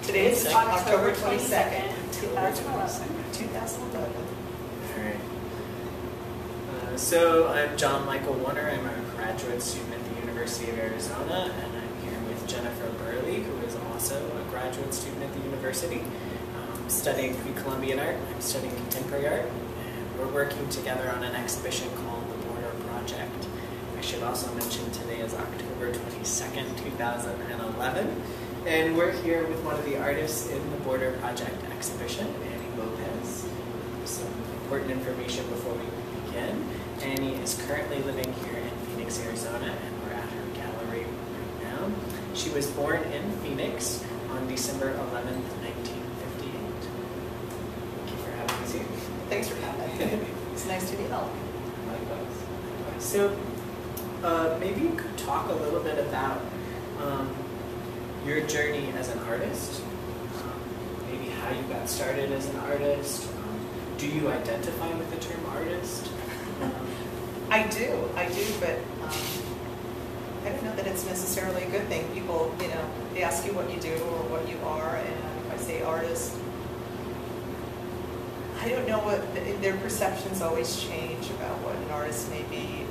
Today is October 22nd, 2011. 2011. All right. So I'm John Michael Warner. I'm a graduate student at the University of Arizona, and I'm here with Jennifer Burley, who is also a graduate student at the university, studying pre-Columbian art. I'm studying contemporary art, and we're working together on an exhibition called The Border Project. I should also mention today is October 22nd, 2011, and we're here with one of the artists in the Border Project exhibition, Annie Lopez. Some important information before we begin. Annie is currently living here in Phoenix, Arizona, and we're at her gallery right now. She was born in Phoenix on December 11th, 1958. Thank you for having us here. Thanks for coming. It's nice to be home. Likewise. So, maybe you could talk a little bit about your journey as an artist, maybe how you got started as an artist. Do you identify with the term artist? I do, but I don't know that it's necessarily a good thing. People, they ask you what you do or what you are, and if I say artist, I don't know what, their perceptions always change about what an artist may be.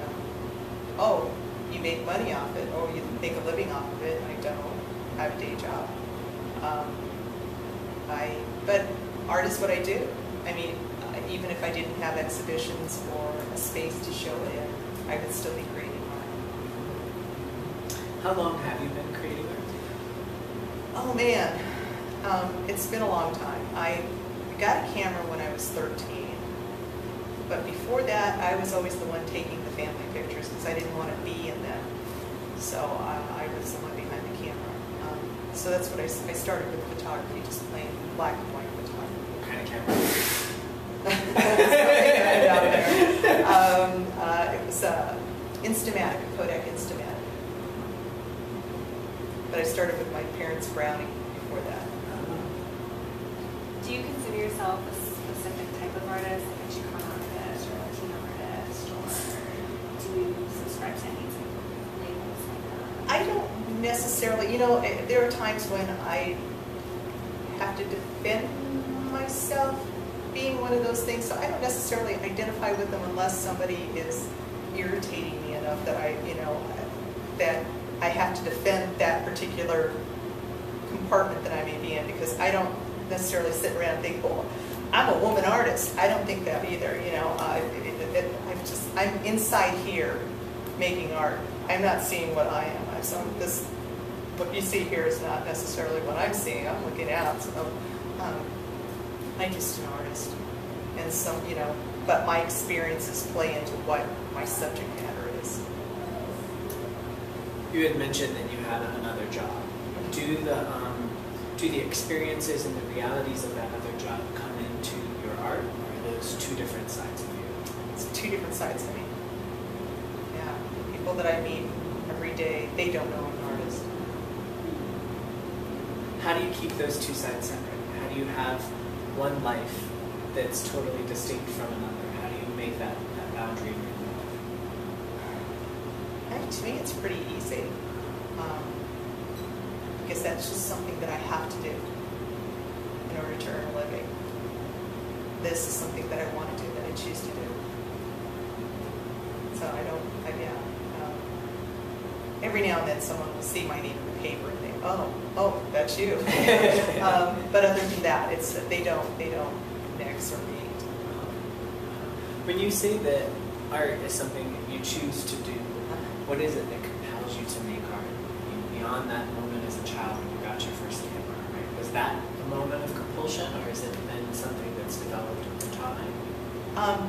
Oh, you make money off it, or you make a living off of it. I don't. I have a day job. But art is what I do. I mean, even if I didn't have exhibitions or a space to show it in, I would still be creating art. How long have you been creating art? Oh man, it's been a long time. I got a camera when I was 13, but before that I was always the one taking the family pictures because I didn't want to be in them. So I was the one behind the camera. So that's what I started with photography, just plain black and white photography. What kind of camera? It was Instamatic, a Kodak Instamatic. But I started with my parents' Brownie before that. Do you consider yourself a specific type of artist, like a Chicano artist or a Latino artist, or do you subscribe to any type of labels like that? I don't necessarily, there are times when I have to defend myself being one of those things, so I don't necessarily identify with them unless somebody is irritating me enough that that I have to defend that particular compartment that I may be in, because I don't necessarily sit around and think, oh, I'm a woman artist. I don't think that either. I'm inside here making art. I'm not seeing what I am. What you see here is not necessarily what I'm seeing. I'm looking out. So, I'm just an artist, and but my experiences play into what my subject matter is. You had mentioned that you had another job. Do the experiences and the realities of that other job come into your art, or are those two different sides of you? It's two different sides of me. Yeah, the people that I meet every day, they don't know I'm an artist. How do you keep those two sides separate? How do you have one life that's totally distinct from another? How do you make that boundary in your life? To me, it's pretty easy. Because that's just something that I have to do in order to earn a living. This is something that I want to do, that I choose to do. So every now and then someone will see my name in the paper and think, oh, that's you. But other than that, they don't mix or meet. When you say that art is something that you choose to do, what is it that compels you to make art? Beyond that moment as a child when you got your first camera, right? Was that a moment of compulsion, or has it been something that's developed over time?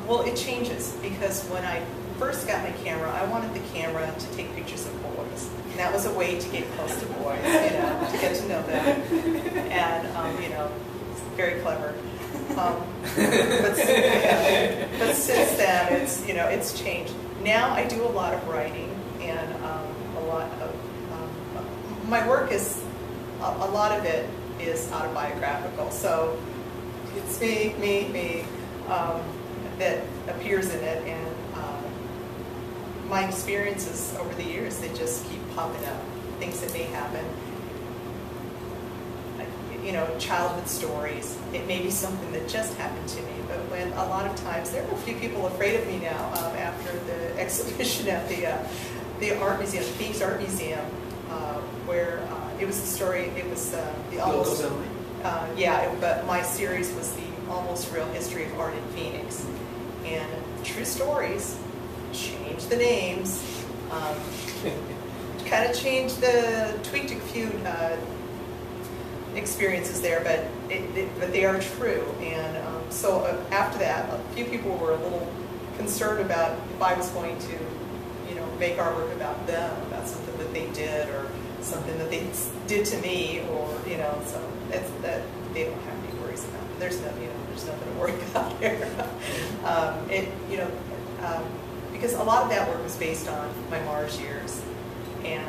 Well, it changes, because when I first got my camera, I wanted the camera to take pictures of boys. And that was a way to get close to boys, to get to know them. And, very clever. But since then, it's changed. Now I do a lot of writing, and a lot of my work is, a lot of it is autobiographical. So it's me that appears in it, and my experiences over the years, they just keep popping up. Things that may happen. childhood stories. It may be something that just happened to me, but when a lot of times, there are a few people afraid of me now after the exhibition at the art museum, Phoenix Art Museum, where it was the story, it was the almost, but my series was the almost real history of art in Phoenix. And true stories, changed the names, kind of changed tweaked a few experiences there, but they are true. And so after that, a few people were a little concerned about if I was going to, make artwork about them, about something that they did or something that they did to me, or so that they don't have any worries about. There's nothing to worry about here. Because a lot of that work was based on my Mars years, and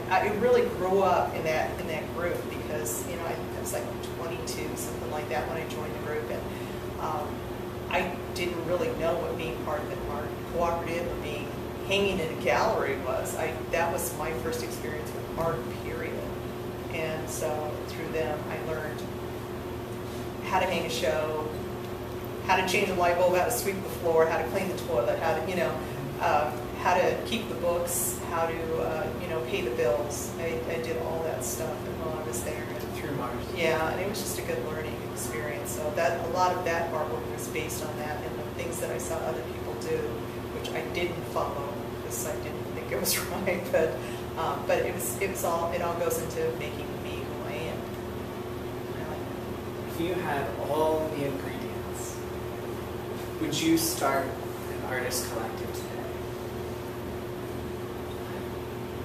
I really grew up in that group because I was like 22, something like that, when I joined the group, and I didn't really know what being part of an art cooperative or hanging in a gallery was. That was my first experience with art, period. And so through them, I learned how to hang a show, how to change a light bulb, how to sweep the floor, how to clean the toilet, how to how to keep the books, how to pay the bills. I did all that stuff while I was there. Through Mars. Yeah, and it was just a good learning experience. So that a lot of that artwork was based on that and the things that I saw other people do, which I didn't follow because I didn't think it was right. But it all goes into making me who I am. If you had all the ingredients, would you start an artist collective today?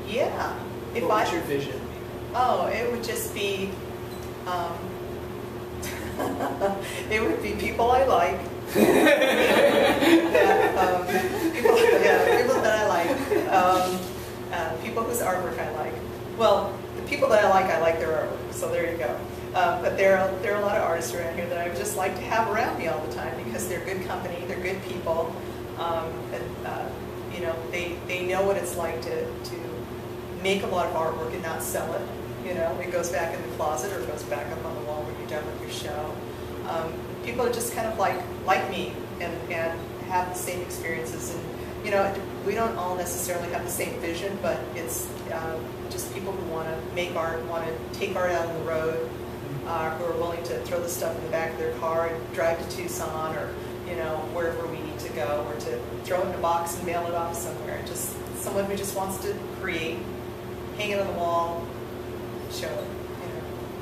Yeah. What would your vision be? Oh, it would just be, it would be people I like. People that I like. People whose artwork I like. Well, the people that I like their artwork, so there you go. But there are a lot of artists around here that I would just like to have around me all the time because they're good company, they're good people, they know what it's like to make a lot of artwork and not sell it. It goes back in the closet or it goes back up on the wall when you're done with your show. People are just kind of like me and have the same experiences. And we don't all necessarily have the same vision, but it's just people who want to make art, want to take art out on the road, who are willing to throw the stuff in the back of their car and drive to Tucson or wherever we need to go, or to throw it in a box and mail it off somewhere. Just someone who just wants to create, hang it on the wall, show it.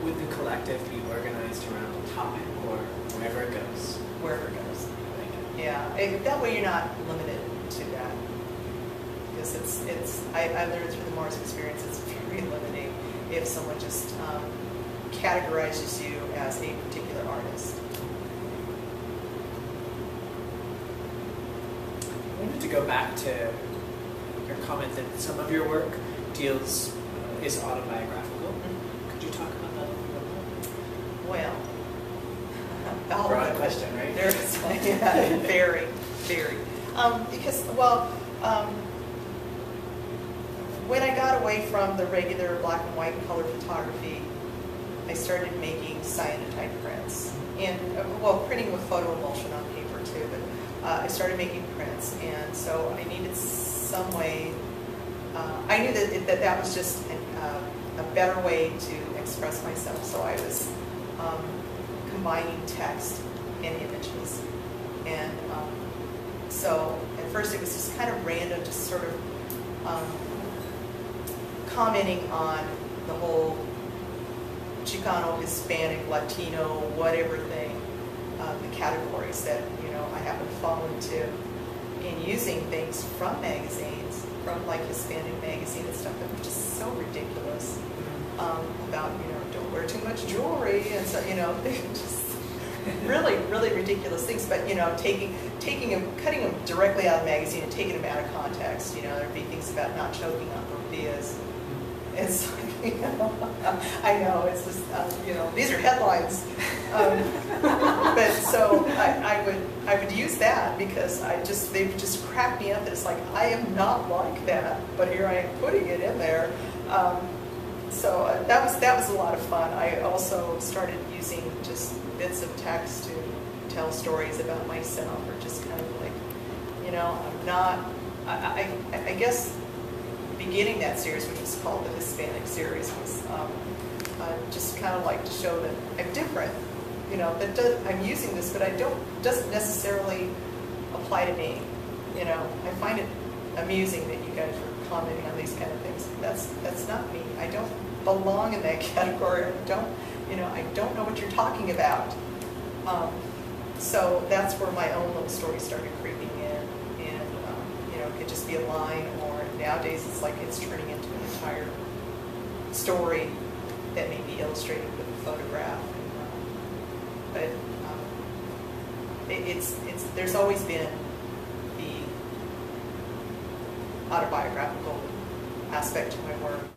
Would the collective be organized around a topic or wherever it goes? Wherever it goes. Yeah, that way you're not limited to that. Because I learned through the Mars experience, it's very limiting if someone just categorizes you as a particular artist. I wanted to go back to your comment that some of your work is autobiographical. Mm-hmm. Could you talk about that a little bit more? Well, broad question, right? Yeah, very. Because, when I got away from the regular black and white color photography, I started making cyanotype prints. And, printing with photo emulsion on paper too, but I started making prints. And so I needed some way, I knew that was just a better way to express myself. So I was combining text and images. And so at first it was just kind of random, just sort of commenting on the whole Chicano, Hispanic, Latino, whatever thing, the categories that I happen to fall into, and using things from magazines, from like Hispanic magazine and stuff that were just so ridiculous, about don't wear too much jewelry and so just really ridiculous things. But taking them, cutting them directly out of the magazine and taking them out of context. There'd be things about not choking on tortillas. It's like, I know, it's just, these are headlines. But so I would use that because they would just crack me up that it's like, I am not like that, but here I am putting it in there. So that was a lot of fun. I also started using just bits of text to tell stories about myself, or just kind of like, you know, I'm not. I guess beginning that series, which was called the Hispanic series, was just kind of like to show that I'm different. You know, I'm using this, but doesn't necessarily apply to me. You know, I find it amusing that you guys are commenting on these kind of things. That's not me. I don't belong in that category. I don't know what you're talking about. So that's where my own little story started creeping in, and you know, it could just be a line, or nowadays it's like it's turning into an entire story that may be illustrated with a photograph. But there's always been the autobiographical aspect to my work.